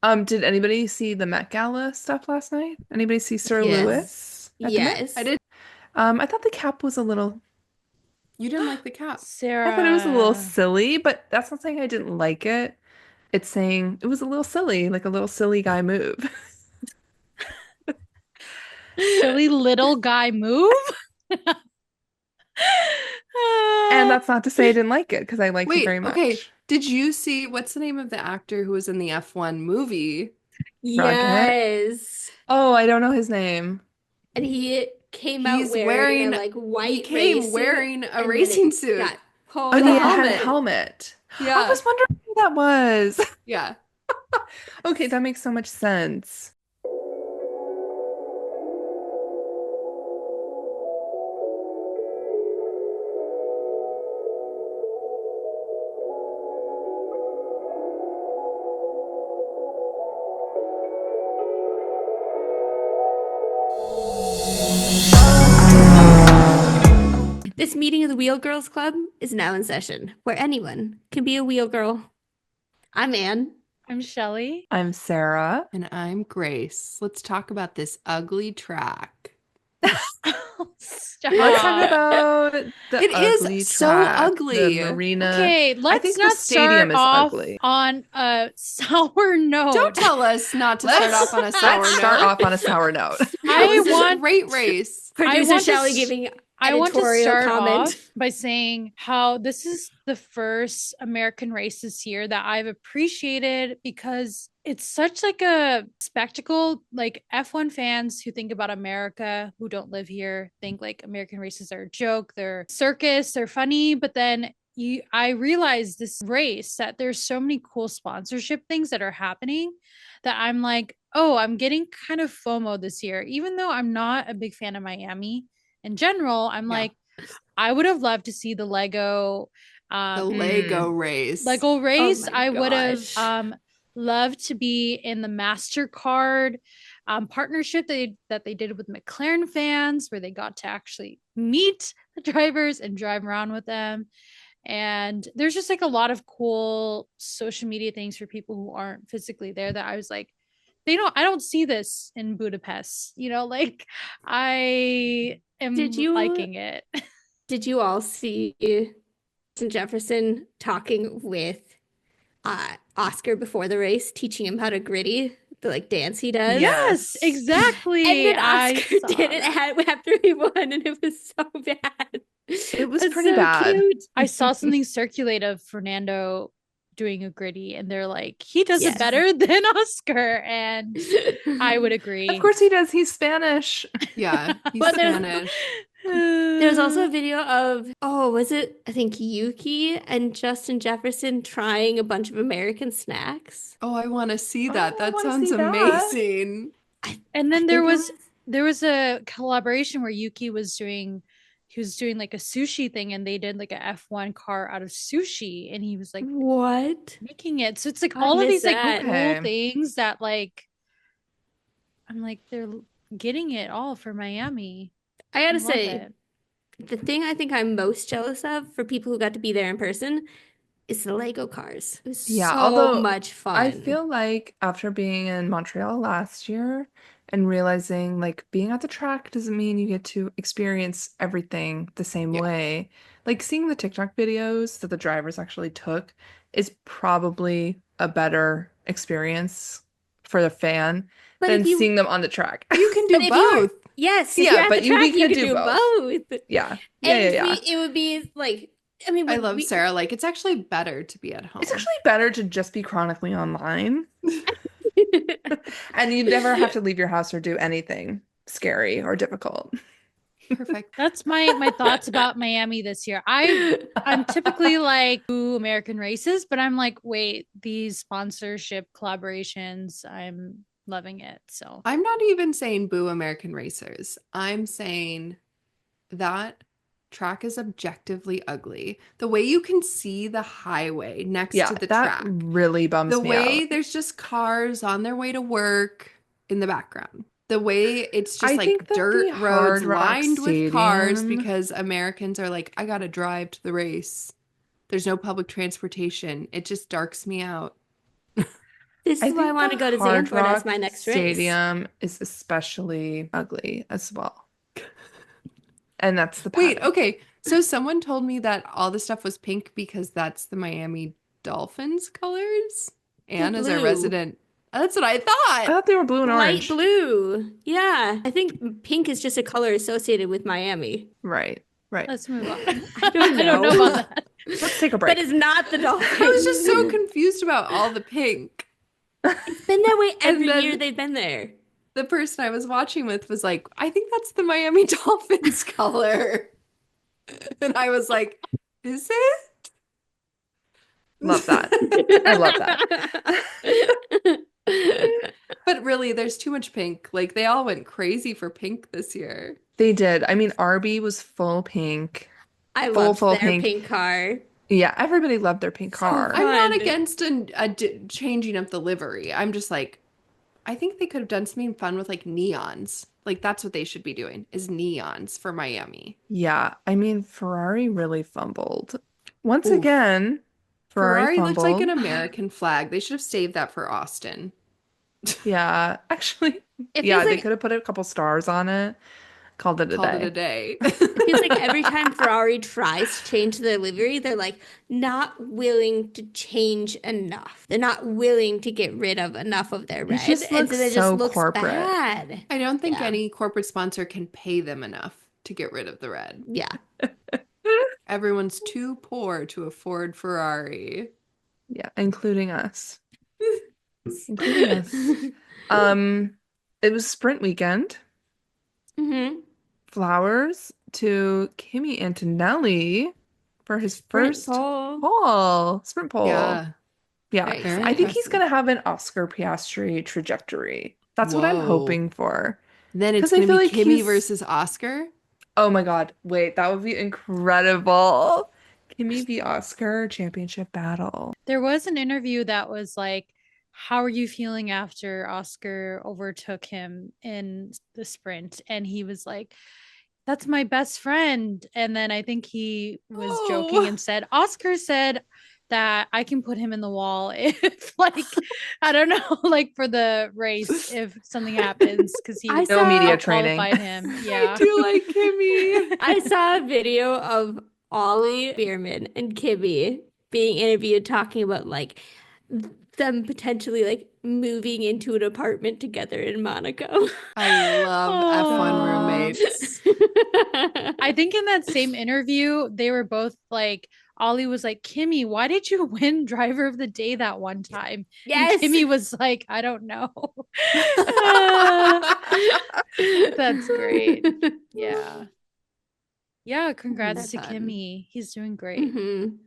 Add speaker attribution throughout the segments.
Speaker 1: Did anybody see the Met Gala stuff last night? Anybody see Sir
Speaker 2: Yes.
Speaker 1: Lewis at the Met?
Speaker 2: Yes.
Speaker 3: I did.
Speaker 1: I thought the cap was a little,
Speaker 3: You didn't like the cap.
Speaker 1: I thought it was a little
Speaker 2: Sarah.
Speaker 1: silly, but that's not saying I didn't like it. It's saying it was a little silly, like a little silly guy move.
Speaker 2: Silly little guy move.
Speaker 1: And
Speaker 2: Uh,
Speaker 1: that's not to say I didn't like it because I liked it
Speaker 3: Wait,
Speaker 1: very
Speaker 3: okay.
Speaker 1: much.
Speaker 3: Did you see what's the name of the actor who was in the F1 movie?
Speaker 1: Rocket.
Speaker 2: yes.
Speaker 1: Oh, I don't know his name.
Speaker 2: And he came out
Speaker 3: He's
Speaker 2: wearing a
Speaker 3: wearing,
Speaker 2: like
Speaker 3: he
Speaker 2: white
Speaker 3: came
Speaker 2: race suit
Speaker 3: wearing a
Speaker 2: and then it
Speaker 3: racing suit
Speaker 2: got
Speaker 1: Oh,
Speaker 2: pulled
Speaker 1: and he
Speaker 3: with a
Speaker 1: had a
Speaker 2: off.
Speaker 3: helmet.
Speaker 1: helmet. I
Speaker 3: Yeah.
Speaker 1: was wondering who that was.
Speaker 3: Yeah.
Speaker 1: Okay, that makes so much sense.
Speaker 2: This meeting of the Wheel Girls Club is now in session, where anyone can be a wheel girl. I'm Anne.
Speaker 4: I'm Shelly.
Speaker 1: I'm Sarah.
Speaker 3: And I'm Grace. Let's talk about this ugly track.
Speaker 4: Stop.
Speaker 1: Let's talk about the
Speaker 3: It is
Speaker 1: ugly
Speaker 3: so
Speaker 1: track, the
Speaker 3: ugly.
Speaker 1: marina.
Speaker 4: Okay,
Speaker 1: I
Speaker 4: let's
Speaker 1: think the
Speaker 4: not
Speaker 1: stadium
Speaker 4: start
Speaker 1: is
Speaker 4: off
Speaker 1: ugly.
Speaker 4: on a sour note.
Speaker 3: Don't tell us not to start
Speaker 1: Let's
Speaker 3: off on a sour
Speaker 1: let's start
Speaker 3: note.
Speaker 1: off on a sour note.
Speaker 4: I
Speaker 3: It was a
Speaker 4: want
Speaker 3: great race.
Speaker 2: Producer
Speaker 4: want to
Speaker 2: Shelley
Speaker 4: s-
Speaker 2: giving
Speaker 4: I want to
Speaker 2: editorial
Speaker 4: start
Speaker 2: comment.
Speaker 4: off by saying how this is the first American race this year that I've appreciated because it's such like a spectacle. Like F1 fans who think about America, who don't live here, think like American races are a joke, they're circus, they're funny, but then I realized this race that there's so many cool sponsorship things that are happening that I'm like, oh, I'm getting kind of FOMO this year, even though I'm not a big fan of Miami in general. I'm
Speaker 3: Yeah.
Speaker 4: like, I would have loved to see the
Speaker 3: The
Speaker 4: um
Speaker 3: Lego race.
Speaker 4: Lego
Speaker 2: Oh
Speaker 4: race.
Speaker 2: my
Speaker 4: I would have
Speaker 2: gosh.
Speaker 4: loved to be in the MasterCard partnership that they did with McLaren fans, where they got to actually meet the drivers and drive around with them. And there's just like a lot of cool social media things for people who aren't physically there that I was like, I don't see this in Budapest, like I
Speaker 2: Did
Speaker 4: am
Speaker 2: you
Speaker 4: liking it.
Speaker 2: did you all see Justin Jefferson talking with Oscar before the race, teaching him how to gritty, the like dance he does?
Speaker 4: Yes,
Speaker 1: Yes.
Speaker 2: And
Speaker 4: exactly.
Speaker 2: then
Speaker 4: I
Speaker 2: Oscar
Speaker 4: saw
Speaker 2: did it
Speaker 4: that.
Speaker 2: after he won, and it was so bad.
Speaker 1: It was
Speaker 2: It's
Speaker 1: pretty
Speaker 2: so
Speaker 1: bad.
Speaker 2: cute.
Speaker 4: I saw something circulate of Fernando doing a gritty, and they're like, he does it
Speaker 2: Yes.
Speaker 4: better than Oscar. And I would
Speaker 1: Of
Speaker 4: agree.
Speaker 1: course he does. He's Spanish.
Speaker 3: Yeah, he's
Speaker 2: But
Speaker 3: Spanish.
Speaker 2: there's also a video of, oh, was it, I think, Yuki and Justin Jefferson trying a bunch of American snacks?
Speaker 3: Oh, I want to see that.
Speaker 1: Oh, I
Speaker 3: That
Speaker 1: want to
Speaker 3: sounds
Speaker 1: see that.
Speaker 3: amazing.
Speaker 4: And
Speaker 2: I
Speaker 4: then
Speaker 2: think it was.
Speaker 4: there was a collaboration where Yuki was doing he was doing like a sushi thing, and they did like a F1 car out of sushi, and he was like
Speaker 2: What?
Speaker 4: making it. So it's like
Speaker 2: I
Speaker 4: all of
Speaker 2: missed
Speaker 4: these like
Speaker 2: that.
Speaker 4: cool
Speaker 1: Okay.
Speaker 4: things that like I'm like they're getting it all for Miami.
Speaker 2: I
Speaker 4: I
Speaker 2: gotta
Speaker 4: love
Speaker 2: say,
Speaker 4: it.
Speaker 2: the thing I think I'm most jealous of for people who got to be there in person is the Lego cars. It was
Speaker 1: Yeah,
Speaker 2: so
Speaker 1: although
Speaker 2: much
Speaker 1: I
Speaker 2: fun.
Speaker 1: feel like after being in Montreal last year and realizing like being at the track doesn't mean you get to experience everything the same
Speaker 3: Yeah.
Speaker 1: way. Like seeing the TikTok videos that the drivers actually took is probably a better experience for the fan
Speaker 2: But
Speaker 1: than
Speaker 2: if you,
Speaker 1: seeing them on the track.
Speaker 3: You can
Speaker 2: but
Speaker 3: do
Speaker 2: if you're,
Speaker 3: both.
Speaker 2: yes, if you're
Speaker 1: Yeah,
Speaker 2: at the
Speaker 1: but we
Speaker 2: track, you
Speaker 1: could
Speaker 2: could
Speaker 1: do
Speaker 2: do
Speaker 1: both.
Speaker 2: both.
Speaker 1: Yeah. Yeah, yeah,
Speaker 2: And
Speaker 1: yeah.
Speaker 2: it would be like, I mean,
Speaker 3: I
Speaker 2: when
Speaker 3: love
Speaker 2: we,
Speaker 3: Sarah. Like, it's actually better to be at
Speaker 1: It's
Speaker 3: home.
Speaker 1: actually better to just be chronically online and you never have to leave your house or do anything scary or difficult.
Speaker 3: Perfect.
Speaker 4: That's my thoughts about Miami this year. I'm typically like, ooh, American races, but I'm like, wait, these sponsorship collaborations, I'm loving it. So
Speaker 3: I'm not even saying boo American racers. I'm saying that track is objectively ugly. The way you can see the highway next
Speaker 1: Yeah,
Speaker 3: to the
Speaker 1: that
Speaker 3: track,
Speaker 1: really bums
Speaker 3: the
Speaker 1: me out.
Speaker 3: way there's just cars on their way to work in the background, the way it's just
Speaker 1: I think
Speaker 3: like
Speaker 1: that
Speaker 3: dirt
Speaker 1: the
Speaker 3: roads
Speaker 1: Hard Rock
Speaker 3: lined with cars
Speaker 1: Stadium,
Speaker 3: because Americans are like, I gotta drive to the race. There's no public transportation. It just darks me out.
Speaker 2: This
Speaker 1: I
Speaker 2: is why I
Speaker 1: think
Speaker 2: want
Speaker 1: the
Speaker 2: to go to
Speaker 1: Hard
Speaker 2: Zandvoort as
Speaker 1: Rock
Speaker 2: my next race.
Speaker 1: Stadium is especially ugly as well. And that's the
Speaker 3: Wait,
Speaker 1: pattern.
Speaker 3: okay. So someone told me that all the stuff was pink because that's the Miami Dolphins colors.
Speaker 2: They're
Speaker 3: And as a
Speaker 2: blue.
Speaker 3: resident, that's what I
Speaker 1: I
Speaker 3: thought.
Speaker 1: thought they were blue and
Speaker 2: Light
Speaker 1: orange.
Speaker 2: blue. Yeah. I think pink is just a color associated with Miami.
Speaker 1: Right, right.
Speaker 4: Let's move on.
Speaker 2: I don't
Speaker 4: I don't know
Speaker 2: know.
Speaker 4: about that.
Speaker 1: Let's take a
Speaker 2: But
Speaker 1: break.
Speaker 2: it's not the
Speaker 3: I was just so
Speaker 2: Dolphins.
Speaker 3: confused about all the pink.
Speaker 2: It's been that way
Speaker 3: And
Speaker 2: every year
Speaker 3: then
Speaker 2: they've been there.
Speaker 3: the person I was watching with was like, I think that's the Miami Dolphins color. And I was like, is it?
Speaker 1: Love that. I love that.
Speaker 3: But really, there's too much pink. Like they all went crazy for pink this year.
Speaker 1: They did. I mean, Arby was full pink,
Speaker 2: I
Speaker 1: full,
Speaker 2: loved
Speaker 1: full
Speaker 2: their
Speaker 1: pink.
Speaker 2: pink car.
Speaker 1: Yeah, everybody loved their pink
Speaker 2: So
Speaker 1: car.
Speaker 3: I'm not
Speaker 2: fun.
Speaker 3: against changing up the livery. I'm just like, I think they could have done something fun with like neons. Like that's what they should be doing is neons for Miami.
Speaker 1: Yeah, I mean, Ferrari really fumbled. Once
Speaker 3: Oof.
Speaker 1: again, Ferrari
Speaker 3: Ferrari looked like an
Speaker 1: fumbled.
Speaker 3: American flag. They should have saved that for Austin.
Speaker 1: Yeah, actually,
Speaker 2: It
Speaker 1: yeah,
Speaker 2: feels
Speaker 1: they
Speaker 2: like
Speaker 1: could have put a couple stars on it, called it a
Speaker 3: Called it a
Speaker 1: day.
Speaker 3: day.
Speaker 2: it feels like every time Ferrari tries to change their livery, they're like not willing to change enough. They're not willing to get rid of enough of their
Speaker 1: It
Speaker 2: red,
Speaker 1: just
Speaker 2: and so
Speaker 1: looks
Speaker 2: it just
Speaker 1: so
Speaker 2: looks
Speaker 1: corporate.
Speaker 2: bad.
Speaker 3: I don't think
Speaker 2: Yeah.
Speaker 3: any corporate sponsor can pay them enough to get rid of the red.
Speaker 2: Yeah.
Speaker 3: Everyone's too poor to afford Ferrari.
Speaker 1: Yeah, including us. Including us. Um, it was sprint weekend.
Speaker 2: Mm-hmm.
Speaker 1: Flowers to Kimi Antonelli for his
Speaker 2: Sprint
Speaker 1: first
Speaker 2: pole.
Speaker 1: sprint pole.
Speaker 3: Yeah,
Speaker 1: Yeah,
Speaker 2: Very
Speaker 3: very
Speaker 1: I think
Speaker 2: exciting.
Speaker 1: he's
Speaker 3: impressive.
Speaker 1: gonna have an Oscar Piastri trajectory. That's what I'm
Speaker 3: Whoa.
Speaker 1: hoping for.
Speaker 3: Then it's
Speaker 1: Because I
Speaker 3: gonna be
Speaker 1: feel like
Speaker 3: Kimmy
Speaker 1: he's,
Speaker 3: versus Oscar.
Speaker 1: oh my God, wait, that would be incredible. Kimi v Oscar championship battle.
Speaker 4: There was an interview that was like, how are you feeling after Oscar overtook him in the sprint? And he was like, that's my best friend. And then I think he was joking
Speaker 3: Oh,
Speaker 4: and said, Oscar said that I can put him in the wall if, like, I don't know, like for the race, if something happens, because
Speaker 2: I
Speaker 4: he
Speaker 1: No media
Speaker 2: saw
Speaker 1: training.
Speaker 4: outqualified him.
Speaker 3: I
Speaker 4: Yeah.
Speaker 3: do like Kimmy.
Speaker 2: I saw a video of Ollie Bierman and Kimmy being interviewed talking about like them potentially like moving into an apartment together in Monaco.
Speaker 3: I love F1
Speaker 4: Aw.
Speaker 3: roommates.
Speaker 4: I think in that same interview, they were both like, Ollie was like, Kimmy, why did you win driver of the day that one time? And
Speaker 2: Yes.
Speaker 4: Kimmy was like, I don't know. Uh, that's great. Yeah. Yeah. Congrats
Speaker 2: That's
Speaker 4: to
Speaker 2: fun.
Speaker 4: Kimmy. He's doing great.
Speaker 2: Mhm.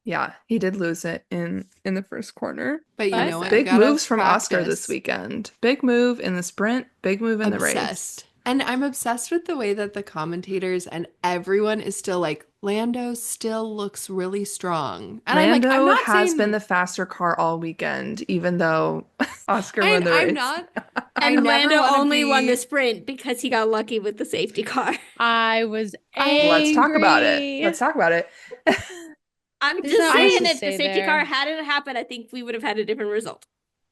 Speaker 1: Yeah, he did lose it in the first corner.
Speaker 3: But you
Speaker 4: But
Speaker 3: know what? You
Speaker 1: Big
Speaker 3: gotta
Speaker 1: moves from Oscar this
Speaker 3: practice.
Speaker 1: weekend. Big move in the sprint, big move in the race.
Speaker 3: Obsessed. And I'm obsessed with the way that the commentators and everyone is still like, Lando still looks really strong. And I'm like, I'm
Speaker 1: Lando
Speaker 3: not
Speaker 1: has
Speaker 3: saying,
Speaker 1: been the faster car all weekend, even though Oscar won
Speaker 3: and
Speaker 1: the
Speaker 3: I'm
Speaker 1: race.
Speaker 3: not, I
Speaker 2: And
Speaker 3: never
Speaker 2: Lando
Speaker 3: want to
Speaker 2: only won
Speaker 3: be,
Speaker 2: the sprint because he got lucky with the safety car.
Speaker 4: I was
Speaker 1: Let's talk about it.
Speaker 4: angry.
Speaker 1: Let's talk about it.
Speaker 2: I'm
Speaker 4: There's
Speaker 2: just
Speaker 4: not much
Speaker 2: saying
Speaker 4: to
Speaker 2: if the
Speaker 4: say
Speaker 2: safety car
Speaker 4: there.
Speaker 2: hadn't happened, I think we would have had a different result.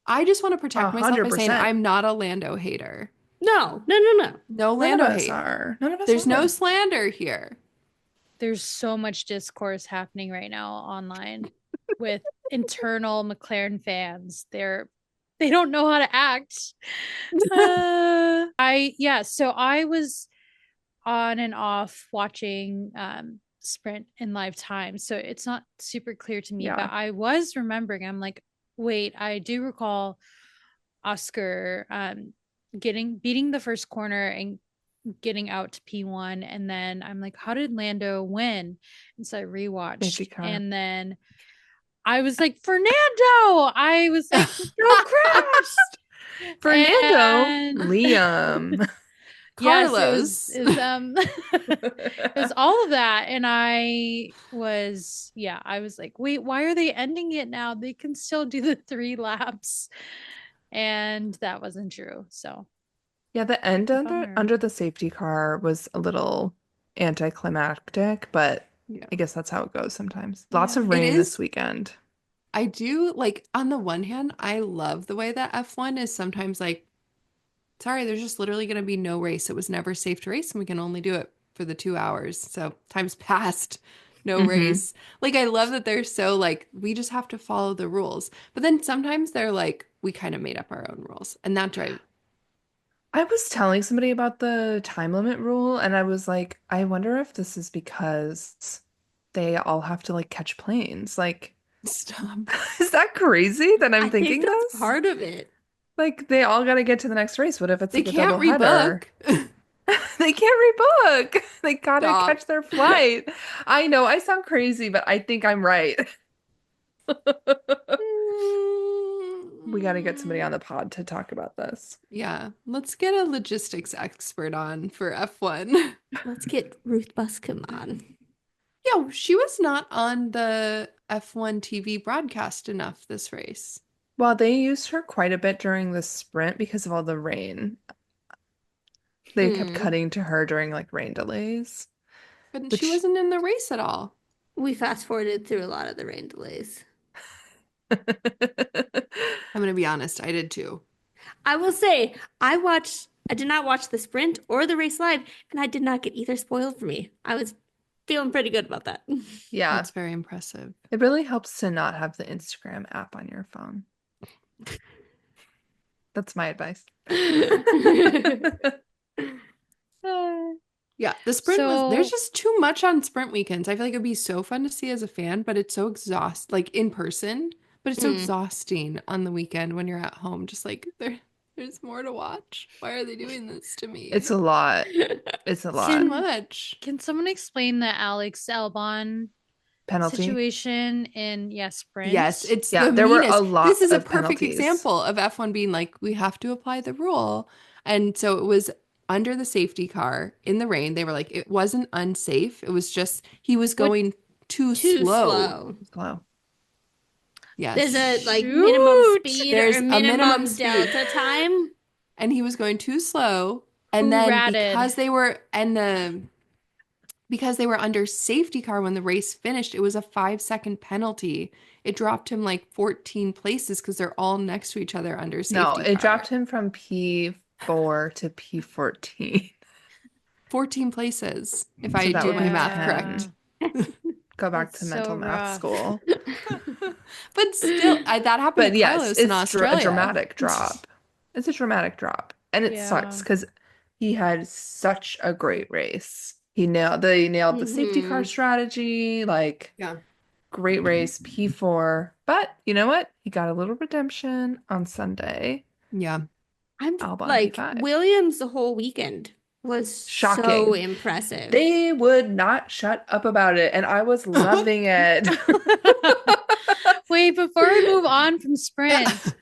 Speaker 3: I just want to protect myself by saying
Speaker 1: 100%.
Speaker 3: I'm not a Lando hater.
Speaker 2: No, no, no, no.
Speaker 3: No
Speaker 1: None of
Speaker 3: Lando
Speaker 1: us
Speaker 3: hate.
Speaker 1: are. None of us
Speaker 3: There's no
Speaker 1: are.
Speaker 3: slander here.
Speaker 4: There's so much discourse happening right now online with internal McLaren fans. They don't know how to act. So I was on and off watching sprint in live time. So it's not super clear to me,
Speaker 1: Yeah.
Speaker 4: but I was remembering, I'm like, wait, I do recall Oscar beating the first corner and getting out to P1, and then I'm like, how did Lando win? And so I
Speaker 1: Safety
Speaker 4: rewatched,
Speaker 1: car.
Speaker 4: and then I was like, Fernando. I was like, don't crash.
Speaker 1: Fernando,
Speaker 4: And
Speaker 1: Liam.
Speaker 4: yes,
Speaker 3: Carlos.
Speaker 4: it was all of that, and I was like, wait, why are they ending it now? They can still do the 3 laps, and that wasn't true. So
Speaker 1: Yeah, the end
Speaker 4: bummer.
Speaker 1: under the safety car was a little anticlimactic, but
Speaker 3: Yeah.
Speaker 1: I guess that's how it goes sometimes. Lots
Speaker 4: Yeah.
Speaker 1: of
Speaker 3: It
Speaker 1: rain
Speaker 3: is
Speaker 1: this weekend.
Speaker 3: I do like on the one hand, I love the way that F1 is sometimes like, sorry, there's just literally going to be no race. It was never safe to race, and we can only do it for the 2 hours. So time's passed, no
Speaker 1: Hmm.
Speaker 3: race. Like, I love that they're so like, we just have to follow the rules. But then sometimes they're like, we kind of made up our own rules. And that drive,
Speaker 1: I was telling somebody about the time limit rule, and I was like, I wonder if this is because they all have to like catch planes. Like,
Speaker 3: stop.
Speaker 1: is that crazy that
Speaker 2: I
Speaker 1: I'm
Speaker 2: think
Speaker 1: thinking
Speaker 2: that's
Speaker 1: this?
Speaker 2: part of it.
Speaker 1: Like, they all got to get to the next race. What if it's
Speaker 3: They
Speaker 1: like a
Speaker 3: can't
Speaker 1: double header?
Speaker 3: rebook.
Speaker 1: They can't rebook. They gotta
Speaker 3: Stop.
Speaker 1: catch their flight. I know I sound crazy, but I think I'm right. We gotta get somebody on the pod to talk about this.
Speaker 3: Yeah, let's get a logistics expert on for F1.
Speaker 2: Let's get Ruth Buscom on.
Speaker 3: Yeah, she was not on the F1 TV broadcast enough this race.
Speaker 1: Well, they used her quite a bit during the sprint because of all the rain. They kept
Speaker 2: Hmm.
Speaker 1: cutting to her during like rain delays,
Speaker 3: But she
Speaker 1: which
Speaker 3: wasn't in the race at all.
Speaker 2: We fast forwarded through a lot of the rain delays.
Speaker 3: I'm gonna be honest, I did too.
Speaker 2: I will say, I did not watch the sprint or the race live, and I did not get either spoiled for me. I was feeling pretty good about that.
Speaker 1: yeah,
Speaker 3: That's very impressive.
Speaker 1: it really helps to not have the Instagram app on your phone. That's my advice.
Speaker 3: Yeah, the sprint was, there's
Speaker 4: So,
Speaker 3: just too much on sprint weekends. I feel like it'd be so fun to see as a fan, but it's so like in person, but it's so
Speaker 2: Hmm.
Speaker 3: exhausting on the weekend when you're at home. Just like there's more to watch. Why are they doing this to me?
Speaker 1: It's a lot. It's a
Speaker 3: It's too
Speaker 1: lot.
Speaker 3: much.
Speaker 4: can someone explain the Alex Albon
Speaker 1: Penalty.
Speaker 4: situation in
Speaker 3: Yes,
Speaker 4: Sprint?
Speaker 3: it's
Speaker 1: Yeah,
Speaker 3: the
Speaker 1: there were a
Speaker 3: meanest. This
Speaker 1: lot
Speaker 3: is a
Speaker 1: of
Speaker 3: perfect
Speaker 1: penalties.
Speaker 3: example of F1 being like, we have to apply the rule. And so it was under the safety car in the rain. They were like, it wasn't unsafe. It was just he was
Speaker 4: What?
Speaker 3: going too
Speaker 2: Too
Speaker 3: slow.
Speaker 2: slow.
Speaker 1: Slow.
Speaker 2: There's
Speaker 3: Yes.
Speaker 2: a like minimum
Speaker 4: Shoot!
Speaker 2: speed
Speaker 3: There's
Speaker 2: or
Speaker 3: a minimum
Speaker 2: minimum
Speaker 3: speed.
Speaker 2: delta time.
Speaker 3: And he was going too slow. And
Speaker 4: Who
Speaker 3: then
Speaker 4: ratted?
Speaker 3: because they were under safety car when the race finished, it was a 5-second penalty. It dropped him like 14 places because they're all next to each other under
Speaker 1: No,
Speaker 3: safety
Speaker 1: it
Speaker 3: car.
Speaker 1: dropped him from P4 to P14.
Speaker 3: 14 places, if
Speaker 1: So
Speaker 3: I
Speaker 1: that
Speaker 3: did
Speaker 1: would
Speaker 3: my
Speaker 1: be
Speaker 3: math
Speaker 4: Yeah,
Speaker 3: correct.
Speaker 1: 10. Go back
Speaker 4: that's
Speaker 1: to
Speaker 4: so
Speaker 1: mental math
Speaker 4: rough.
Speaker 1: school.
Speaker 3: But still, that happened to
Speaker 1: But yes,
Speaker 3: Carlos in
Speaker 1: it's a
Speaker 3: Australia.
Speaker 1: dramatic drop. It's a dramatic drop. And it sucks
Speaker 4: Yeah.
Speaker 1: because he had such a great race. They nailed the safety car
Speaker 2: Hmm.
Speaker 1: strategy, like
Speaker 3: Yeah.
Speaker 1: great race, P4. But you know what? He got a little redemption on Sunday.
Speaker 3: Yeah.
Speaker 2: I'm
Speaker 1: Albon
Speaker 2: like
Speaker 1: P5.
Speaker 2: Williams the whole weekend was so
Speaker 1: Shocking.
Speaker 2: impressive.
Speaker 1: They would not shut up about it, and I was loving it.
Speaker 4: Wait, before we move on from Sprint,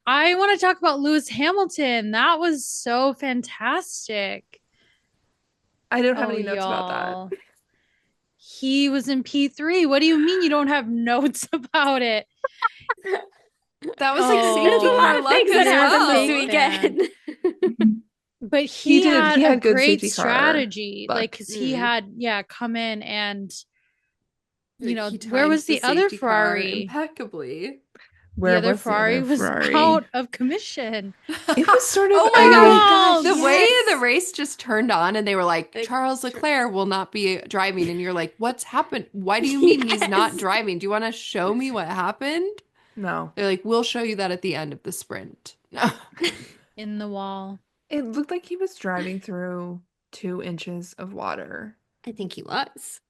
Speaker 4: I want to talk about Lewis Hamilton. That was so fantastic.
Speaker 1: I don't have
Speaker 4: Oh,
Speaker 1: any notes about that.
Speaker 4: y'all. He was in P3. What do you mean you don't have notes about it?
Speaker 3: That was like safety
Speaker 2: There's a
Speaker 4: Oh,
Speaker 2: lot
Speaker 3: car
Speaker 2: of
Speaker 3: luck
Speaker 2: things that
Speaker 3: as
Speaker 2: happened this
Speaker 3: well.
Speaker 2: weekend.
Speaker 4: But
Speaker 1: He
Speaker 4: he
Speaker 1: did.
Speaker 4: had
Speaker 1: He
Speaker 4: a
Speaker 1: had good
Speaker 4: great
Speaker 1: safety car
Speaker 4: strategy. Like,
Speaker 1: luck.
Speaker 4: because he
Speaker 2: Mm.
Speaker 4: had, yeah, come in and,
Speaker 3: Like he
Speaker 4: where
Speaker 3: timed
Speaker 4: was
Speaker 3: the
Speaker 4: the other
Speaker 3: safety car
Speaker 4: Ferrari?
Speaker 3: impeccably.
Speaker 4: The
Speaker 1: Where
Speaker 4: other
Speaker 1: was the
Speaker 4: Ferrari
Speaker 1: other
Speaker 4: was
Speaker 1: Ferrari?
Speaker 4: out of commission.
Speaker 1: It was sort of
Speaker 3: Oh my
Speaker 2: Oh
Speaker 3: God.
Speaker 2: my gosh,
Speaker 3: The way
Speaker 2: yes.
Speaker 3: the race just turned on and they were like,
Speaker 2: Like,
Speaker 3: Charles Leclerc will not be driving. And you're like, what's happened? Why do you mean he's not
Speaker 2: yes.
Speaker 3: driving? Do you want to show me what happened?
Speaker 1: No.
Speaker 3: They're like, we'll show you that at the end of the sprint. No.
Speaker 4: In the wall.
Speaker 1: It looked like he was driving through 2 inches of water.
Speaker 2: I think he was.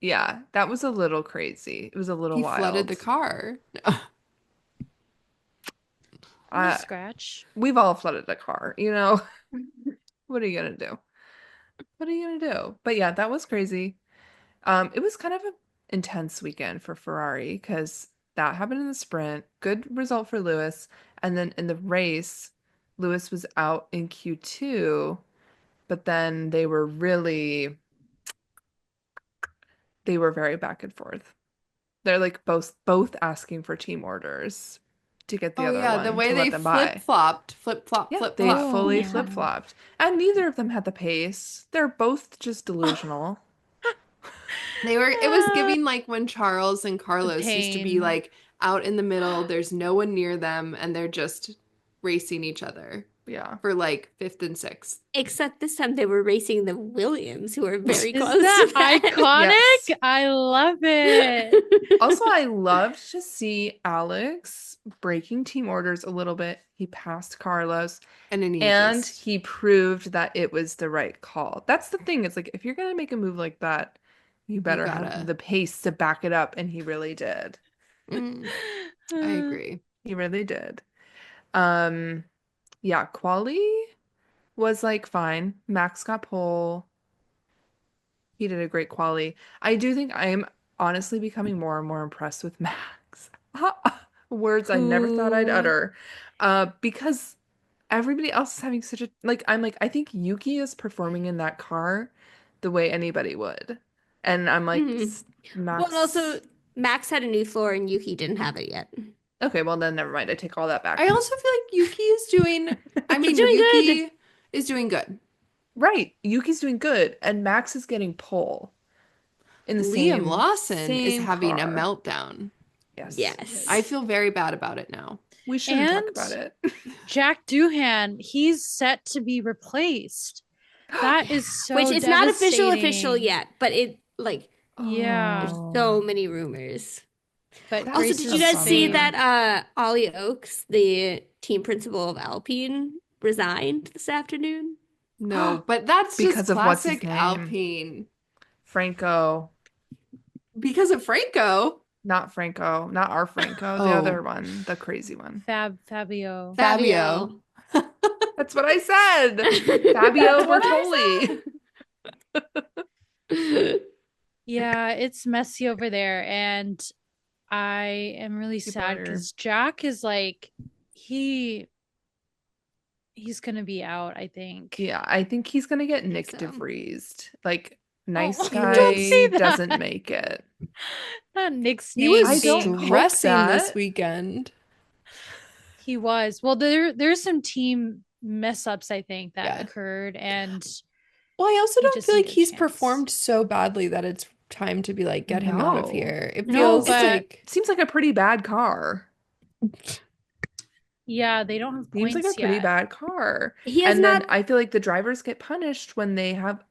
Speaker 1: Yeah, that was a little crazy. It was a little
Speaker 3: He flooded
Speaker 1: wild.
Speaker 3: the car. No.
Speaker 4: No
Speaker 1: Uh,
Speaker 4: scratch.
Speaker 1: we've all flooded a car, you know? What are you gonna do? What are you gonna do? But yeah, that was crazy. It was kind of an intense weekend for Ferrari because that happened in the sprint. Good result for Lewis. And then in the race, Lewis was out in Q2, but then they were very back and forth. They're like both asking for team orders to get the
Speaker 3: Oh
Speaker 1: other
Speaker 3: yeah, the
Speaker 1: one
Speaker 3: way
Speaker 1: to let
Speaker 3: they
Speaker 1: them by.
Speaker 3: flip-flopped, flip-flop,
Speaker 1: Yeah, they
Speaker 3: flip-flop.
Speaker 4: Oh,
Speaker 1: fully
Speaker 4: yeah.
Speaker 1: flip-flopped. And neither of them had the pace. They're both just delusional.
Speaker 3: It was giving like when Charles and
Speaker 4: The
Speaker 3: Carlos used to be
Speaker 4: pain.
Speaker 3: like out in the middle. There's no one near them, and they're just racing each other
Speaker 1: Yeah.
Speaker 3: for like fifth and sixth.
Speaker 2: Except this time they were racing the Williams, who were very
Speaker 4: Is
Speaker 2: close
Speaker 4: that
Speaker 2: to that.
Speaker 4: iconic?
Speaker 1: Yes.
Speaker 4: I love it.
Speaker 1: Also, I loved to see Alex breaking team orders a little bit. He passed Carlos
Speaker 3: And then
Speaker 1: and he proved that it was the right call. That's the thing. It's like if you're gonna make a move like that, you better have
Speaker 3: gotta.
Speaker 1: the pace to back it up, and he really did.
Speaker 3: Mm, I agree.
Speaker 1: He really did. Um, yeah, quali was like fine. Max got pole. He did a great quali. I do think I am honestly becoming more and more impressed with Max. Words I never thought I'd
Speaker 2: Who?
Speaker 1: utter. Because everybody else is having such a I'm like, I think Yuki is performing in that car the way anybody would. And I'm like,
Speaker 2: Mhm. Well, and
Speaker 1: Max.
Speaker 2: also Max had a new floor and Yuki didn't have it yet.
Speaker 1: Okay, well then never mind. I take all that back.
Speaker 3: I also feel like Yuki is doing. I
Speaker 2: He's
Speaker 3: mean,
Speaker 2: doing
Speaker 3: Yuki
Speaker 2: good.
Speaker 3: is doing good.
Speaker 1: Right. Yuki's doing good, and Max is getting pole in the
Speaker 3: Liam Lawson is
Speaker 1: same
Speaker 3: having a
Speaker 1: car.
Speaker 3: meltdown.
Speaker 1: Yes.
Speaker 2: Yes.
Speaker 3: I feel very bad about it now.
Speaker 1: We shouldn't talk
Speaker 4: And
Speaker 1: about it.
Speaker 4: Jack Doohan, he's set to be replaced. That is so
Speaker 2: Which it's not official
Speaker 4: devastating.
Speaker 2: yet, but it like
Speaker 4: Yeah.
Speaker 2: there's
Speaker 1: Oh.
Speaker 2: so many rumors.
Speaker 4: But
Speaker 1: That's
Speaker 2: Also,
Speaker 4: Grace
Speaker 2: did
Speaker 1: a
Speaker 2: you
Speaker 4: is
Speaker 2: guys see
Speaker 1: bummer.
Speaker 4: saying,
Speaker 2: that Ollie Oakes, the team principal of Alpine, resigned this afternoon?
Speaker 3: No, but that's
Speaker 1: Because
Speaker 3: just
Speaker 1: of what's his
Speaker 3: classic
Speaker 1: name?
Speaker 3: Alpine.
Speaker 1: Franco.
Speaker 3: Because of Franco.
Speaker 1: Not Franco. Not our Franco. The
Speaker 3: Oh.
Speaker 1: other one. The crazy one.
Speaker 4: Fabio.
Speaker 3: Fabio.
Speaker 1: That's what I said. Fabio Bertoli.
Speaker 4: Yeah, it's messy over there. And I am really
Speaker 1: People
Speaker 4: sad
Speaker 1: are-
Speaker 4: because Jack is like, he's gonna be out, I think.
Speaker 1: Yeah, I think he's gonna get Nick
Speaker 2: so.
Speaker 1: DeVries'd. Like, nice
Speaker 4: Oh,
Speaker 1: guy
Speaker 4: don't say that.
Speaker 1: doesn't make it.
Speaker 4: Not Nick's
Speaker 3: He
Speaker 4: name.
Speaker 3: was
Speaker 1: I don't hope
Speaker 3: stressing this
Speaker 1: that.
Speaker 3: weekend.
Speaker 4: He was. Well, there's some team mess ups, I think, that
Speaker 3: Yeah.
Speaker 4: occurred, and
Speaker 3: Well, I also
Speaker 4: He
Speaker 3: don't
Speaker 4: just
Speaker 3: feel like
Speaker 4: needed a
Speaker 3: he's
Speaker 4: chance.
Speaker 3: performed so badly that it's time to be like, get him out of
Speaker 1: No.
Speaker 3: here. It
Speaker 4: No,
Speaker 3: feels
Speaker 4: but-
Speaker 3: like
Speaker 1: It seems like a pretty bad car.
Speaker 4: yeah, they don't have
Speaker 1: Seems like
Speaker 4: points
Speaker 1: a pretty
Speaker 4: yet.
Speaker 1: bad car.
Speaker 2: He has
Speaker 1: And then
Speaker 2: not
Speaker 1: I feel like the drivers get punished when they have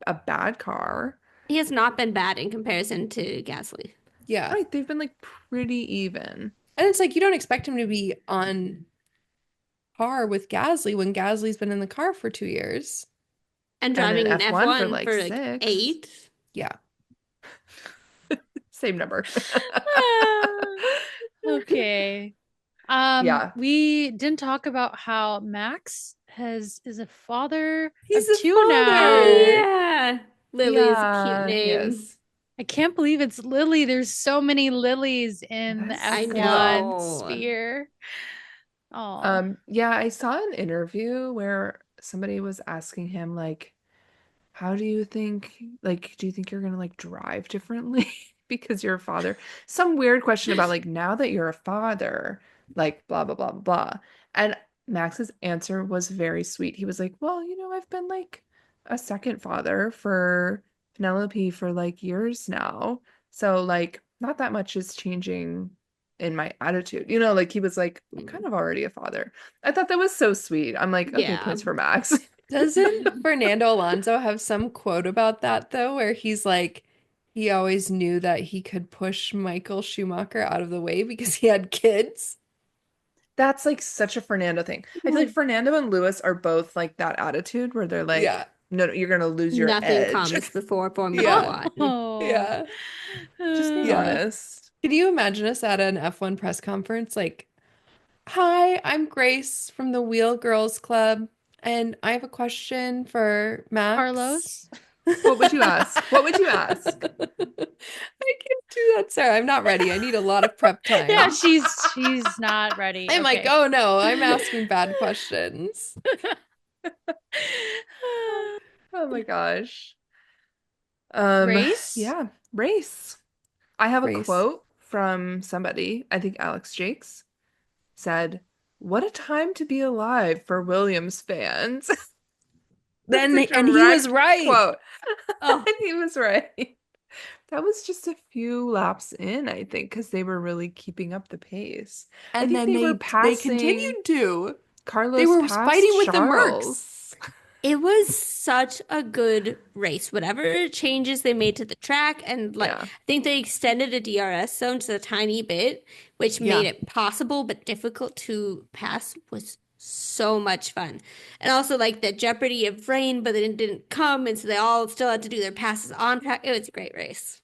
Speaker 1: a bad car.
Speaker 2: he has not been bad in comparison to Gasly.
Speaker 3: yeah.
Speaker 1: Right, they've been like pretty even.
Speaker 3: And it's like you don't expect him to be on par with Gasly when Gasly's been in the car for 2 years.
Speaker 2: And
Speaker 1: And in
Speaker 2: driving an
Speaker 1: F1
Speaker 2: F1
Speaker 1: for, like,
Speaker 2: for like
Speaker 1: 6.
Speaker 2: 8.
Speaker 3: Yeah.
Speaker 1: Same number.
Speaker 4: Okay.
Speaker 1: Yeah.
Speaker 4: We didn't talk about how Max is a father
Speaker 3: He's
Speaker 4: of
Speaker 3: a
Speaker 4: 2
Speaker 3: father.
Speaker 4: now.
Speaker 2: Oh, yeah. Lily's a
Speaker 1: Yeah,
Speaker 2: cute name.
Speaker 1: yes.
Speaker 4: I can't believe it's Lily. There's so many Lilies in the
Speaker 1: Yes.
Speaker 2: I
Speaker 4: F1
Speaker 2: know.
Speaker 4: sphere. Oh,
Speaker 1: Yeah, I saw an interview where somebody was asking him like, how do you think, like, do you think you're gonna like drive differently because you're a father? Some weird question about like now that you're a father, like blah blah blah blah blah. And Max's answer was very sweet. He was like, well, I've been like a second father for Penelope for like years now. So like not that much is changing in my attitude. Like he was like, I'm kind of already a father. I thought that was so sweet. I'm like, okay,
Speaker 2: Yeah.
Speaker 1: points for Max.
Speaker 3: Doesn't Fernando Alonso have some quote about that though, where he's like, he always knew that he could push Michael Schumacher out of the way because he had kids?
Speaker 1: That's like such a Fernando thing. I feel like Fernando and Lewis are both like that attitude where they're like,
Speaker 3: Yeah.
Speaker 1: no, you're gonna lose your
Speaker 2: Nothing
Speaker 1: edge.
Speaker 2: comes before Formula
Speaker 3: Yeah.
Speaker 2: 1.
Speaker 4: oh.
Speaker 3: Yeah.
Speaker 1: Just being
Speaker 3: Yeah.
Speaker 1: honest.
Speaker 3: Can you imagine us at an F1 press conference like, hi, I'm Grace from the Wheel Girls Club, and I have a question for Max.
Speaker 4: Carlos.
Speaker 1: What would you ask? What would you ask?
Speaker 3: I can't do that, Sarah. I'm not ready. I need a lot of prep time.
Speaker 4: Yeah, she's not ready.
Speaker 3: I'm like,
Speaker 4: Okay.
Speaker 3: oh no, I'm asking bad questions.
Speaker 1: Oh my gosh.
Speaker 4: Race?
Speaker 1: Yeah, race. I have a
Speaker 3: Race.
Speaker 1: quote from somebody, I think Alex Jakes, said, "What a time to be alive for Williams fans."
Speaker 3: Then
Speaker 1: That's a
Speaker 3: and he was
Speaker 1: direct
Speaker 3: right.
Speaker 1: quote.
Speaker 2: Oh.
Speaker 1: And he was right. That was just a few laps in, I think, because they were really keeping up the pace. I
Speaker 3: And
Speaker 1: think
Speaker 3: then
Speaker 1: they were
Speaker 3: they
Speaker 1: passing
Speaker 3: continued to. They
Speaker 1: Carlos
Speaker 3: were
Speaker 1: past
Speaker 3: fighting with the Mercs.
Speaker 1: Charles.
Speaker 2: It was such a good race. Whatever changes they made to the track, and like
Speaker 1: Yeah.
Speaker 2: I think they extended a DRS zone just a tiny bit, which made
Speaker 3: Yeah.
Speaker 2: it possible but difficult to pass, was so much fun. And also like the jeopardy of rain, but it didn't come, and so they all still had to do their passes on track. It was a great race.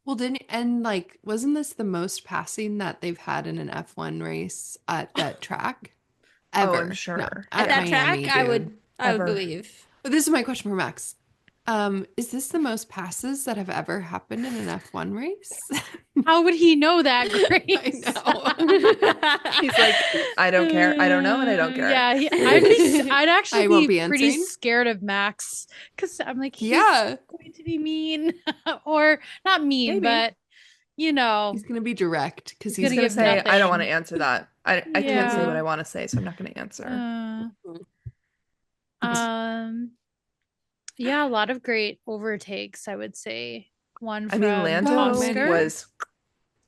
Speaker 3: Well, didn't and like wasn't this the most passing that they've had in an F1 race at that track
Speaker 1: Oh, I'm
Speaker 3: ever? No,
Speaker 1: sure.
Speaker 2: At
Speaker 3: at
Speaker 2: that
Speaker 1: Yeah.
Speaker 2: track,
Speaker 3: Miami, dude.
Speaker 2: I would
Speaker 1: Ever.
Speaker 2: believe.
Speaker 3: But this is my question for Max. Is this the most passes that have ever happened in an F1 race?
Speaker 4: How would he know that,
Speaker 3: I
Speaker 4: Grace?
Speaker 3: know.
Speaker 1: He's like, I don't care. I don't know, and I don't care.
Speaker 4: Yeah, I'd actually
Speaker 3: I won't
Speaker 4: be
Speaker 3: be
Speaker 4: pretty
Speaker 3: answering.
Speaker 4: scared of Max because I'm like, he's
Speaker 3: Yeah,
Speaker 4: going to be mean, or not mean,
Speaker 1: Maybe.
Speaker 4: but you know,
Speaker 3: he's gonna be direct because
Speaker 4: he's
Speaker 1: He's
Speaker 4: gonna
Speaker 3: he's
Speaker 1: gonna
Speaker 4: give
Speaker 1: say, I don't want to
Speaker 4: nothing.
Speaker 1: answer that. I can't say what
Speaker 4: Yeah.
Speaker 1: I want to say, so I'm not gonna answer.
Speaker 4: Uh, um, yeah, a lot of great overtakes, I would say. One
Speaker 1: I mean,
Speaker 4: from
Speaker 3: so
Speaker 1: Lando
Speaker 3: many.
Speaker 4: Oscar.
Speaker 1: was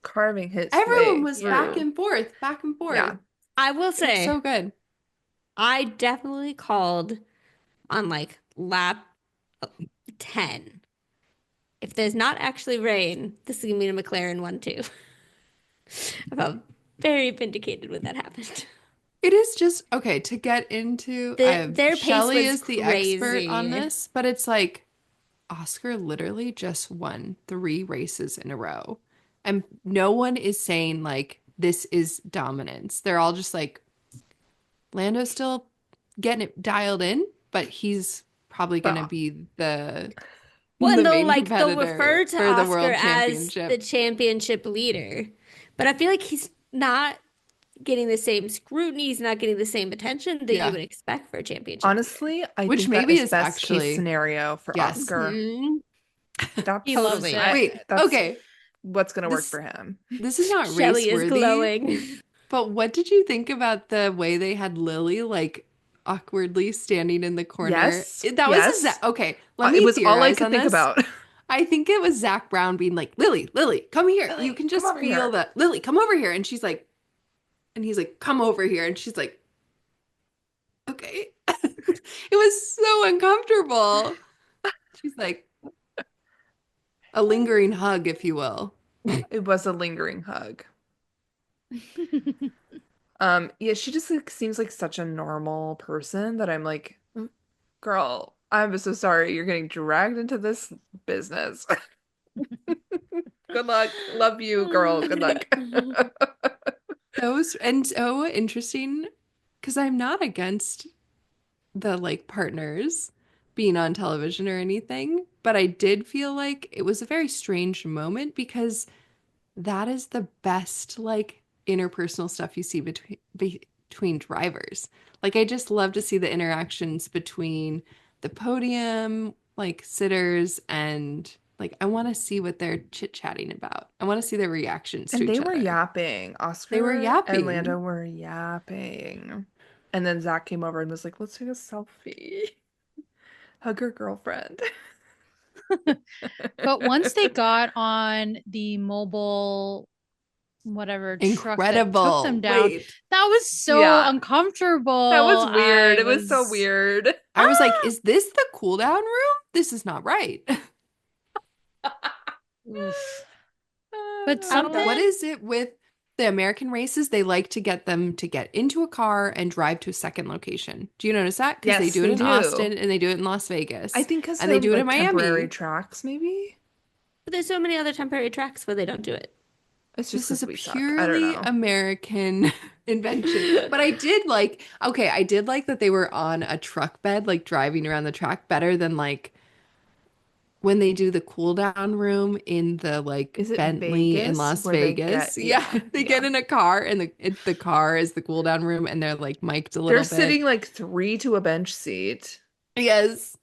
Speaker 1: carving his
Speaker 3: Everyone
Speaker 1: way
Speaker 3: was back
Speaker 1: through.
Speaker 3: and forth, back and forth.
Speaker 1: Yeah.
Speaker 2: I will
Speaker 3: It was
Speaker 2: say,
Speaker 3: so good.
Speaker 2: I definitely called on like lap 10. If there's not actually rain, this is gonna be a McLaren 1-2. I felt very vindicated when that happened.
Speaker 3: It is just okay to get into.
Speaker 2: Their pace
Speaker 3: Shelly
Speaker 2: was
Speaker 3: is the expert on
Speaker 2: crazy.
Speaker 3: this, but it's like Oscar literally just won 3 races in a row. And no one is saying like this is dominance. They're all just like Lando's still getting it dialed in, but he's probably gonna
Speaker 1: But
Speaker 3: be the
Speaker 2: Well, and
Speaker 3: main
Speaker 2: they'll
Speaker 3: competitor
Speaker 2: refer to
Speaker 3: for the
Speaker 2: Oscar
Speaker 3: world
Speaker 2: as the
Speaker 3: championship.
Speaker 2: championship leader, but I feel like he's not getting the same scrutiny. He's not getting the same attention that you
Speaker 3: Yeah.
Speaker 2: would expect for a championship leader.
Speaker 1: honestly, I
Speaker 3: Which
Speaker 1: think that
Speaker 3: maybe
Speaker 1: is
Speaker 3: is
Speaker 1: best case
Speaker 3: actually
Speaker 1: scenario for
Speaker 3: yes.
Speaker 1: Oscar.
Speaker 2: Mhm. He loves
Speaker 1: That's
Speaker 2: it.
Speaker 3: Wait,
Speaker 1: that's
Speaker 3: okay.
Speaker 1: what's gonna work
Speaker 3: This
Speaker 1: for him.
Speaker 3: this is not race
Speaker 2: Shelly is
Speaker 3: worthy,
Speaker 2: glowing.
Speaker 3: but what did you think about the way they had Lily like awkwardly standing in the corner?
Speaker 1: Yes,
Speaker 3: That was
Speaker 1: yes.
Speaker 3: okay. Let
Speaker 1: It
Speaker 3: me
Speaker 1: was all I
Speaker 3: theorize
Speaker 1: could
Speaker 3: on
Speaker 1: think
Speaker 3: this.
Speaker 1: about.
Speaker 3: I think it was Zach Brown being like, Lily, Lily, come here. You
Speaker 1: Lily,
Speaker 3: can
Speaker 1: come
Speaker 3: just
Speaker 1: over
Speaker 3: feel
Speaker 1: here.
Speaker 3: that. Lily, come over here. And she's like, and he's like, come over here. And she's like, okay. It was so uncomfortable. She's like, a lingering hug, if you will.
Speaker 1: It was a lingering hug. Yeah, she just like seems like such a normal person that I'm like, girl, I'm so sorry you're getting dragged into this business. Good luck. Love you, girl. Good luck.
Speaker 3: So interesting because I'm not against the like partners being on television or anything, but I did feel like it was a very strange moment because that is the best like interpersonal stuff you see between drivers. Like I just love to see the interactions between the podium like sitters and like I want to see what they're chit-chatting about. I want to see their reactions to
Speaker 1: And they
Speaker 3: each
Speaker 1: were
Speaker 3: other.
Speaker 1: yapping.
Speaker 3: They were
Speaker 1: Oscar and Lando
Speaker 3: yapping.
Speaker 1: were yapping. And then Zach came over and was like, let's take a selfie. Hug her girlfriend.
Speaker 4: But once they got on the mobile whatever truck that took them
Speaker 3: Incredible.
Speaker 4: down,
Speaker 3: Wait.
Speaker 4: that was so
Speaker 1: Yeah, that was
Speaker 4: uncomfortable.
Speaker 1: weird. It was so weird.
Speaker 3: I was like, is this the cool down room? This is not right.
Speaker 4: Oof. But
Speaker 3: I don't know.
Speaker 2: Something
Speaker 3: What is it with the American races? They like to get them to get into a car and drive to a second location. Do you notice that? Because they
Speaker 1: Yes,
Speaker 3: do it
Speaker 1: they
Speaker 3: in
Speaker 1: do.
Speaker 3: Austin and they do it in Las
Speaker 1: I
Speaker 3: Vegas
Speaker 1: think because
Speaker 3: and they
Speaker 1: they're
Speaker 3: do it in
Speaker 1: like temporary
Speaker 3: Miami.
Speaker 1: tracks, maybe.
Speaker 2: But there's so many other temporary tracks where they don't do it.
Speaker 1: It's just
Speaker 3: This is
Speaker 1: because
Speaker 3: a
Speaker 1: we suck. I don't
Speaker 3: purely
Speaker 1: know.
Speaker 3: American invention. But I did like, okay, I did like that they were on a truck bed, like driving around the track better than like when they do the cool down room in the like
Speaker 1: Is it
Speaker 3: Bentley in
Speaker 1: Vegas
Speaker 3: Las
Speaker 1: where they get,
Speaker 3: Vegas. Yeah,
Speaker 1: yeah,
Speaker 3: they get
Speaker 1: yeah.
Speaker 3: in a car and the car is the cool down room and they're like mic'd a
Speaker 1: They're
Speaker 3: little
Speaker 1: sitting
Speaker 3: bit.
Speaker 1: like three to a bench seat
Speaker 3: Yes.